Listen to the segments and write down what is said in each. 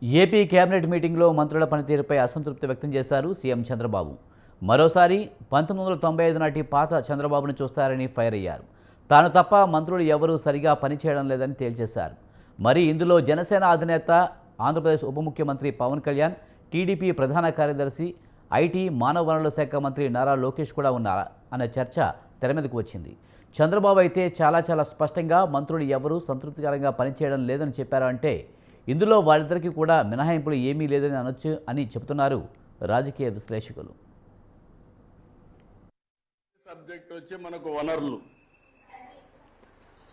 AP cabinet మీటింగ్లో మంత్రుల పనితీరుపై అసంతృప్తి వ్యక్తం చేశారు సీఎం చంద్రబాబు. మరోసారి 1995 నాటి పాత చంద్రబాబును చూస్తారని ఫైర్ అయ్యారు. తాను తప్ప మంత్రులు ఎవరూ సరిగా పనిచేయడం లేదని తేల్చేశారు. మరి ఇందులో జనసేన అధినేత, ఆంధ్రప్రదేశ్ ఉప ముఖ్యమంత్రి పవన్ కళ్యాణ్, టీడీపీ ప్రధాన కార్యదర్శి, ఐటీ మానవ వనరుల శాఖ మంత్రి నారా లోకేష్ కూడా ఉన్నారా అన్న చర్చ తెర మీదకు వచ్చింది. చంద్రబాబు అయితే చాలా స్పష్టంగా మంత్రులు ఎవరూ సంతృప్తికరంగా పనిచేయడం లేదని చెప్పారు. అంటే ఇందులో వాళ్ళిద్దరికీ కూడా మినహాయింపులు ఏమీ లేదని అనొచ్చు అని చెబుతున్నారు రాజకీయ విశ్లేషకులు. సబ్జెక్ట్ వచ్చి మనకు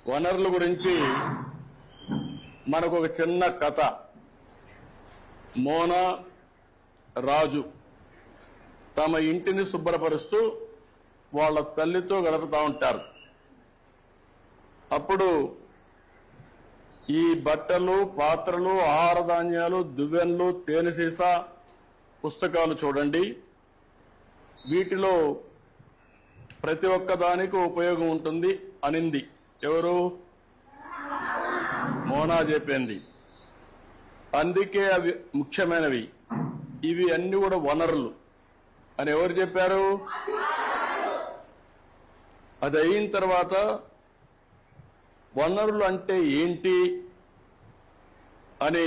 వనరుల గురించి మనకు ఒక చిన్న కథ. మోనా రాజు తమ ఇంటిని శుభ్రపరుస్తూ వాళ్ళ తల్లితో గడుపుతూ ఉంటారు. అప్పుడు ఈ బట్టలు, పాత్రలు, ఆహార ధాన్యాలు, దువ్వెనలు, తేనె సీసా, పుస్తకాలు చూడండి. వీటిలో ప్రతి ఒక్క దానికి ఉపయోగం ఉంటుంది అనింది. ఎవరు? మోనా చెప్పింది. అందుకే అవి ముఖ్యమైనవి, ఇవి అన్ని కూడా వనరులు అని ఎవరు చెప్పారు? అది అయిన తర్వాత వనరులు అంటే ఏంటి అని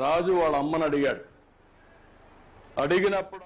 రాజు వాళ్ళ అమ్మని అడిగాడు. అడిగినప్పుడు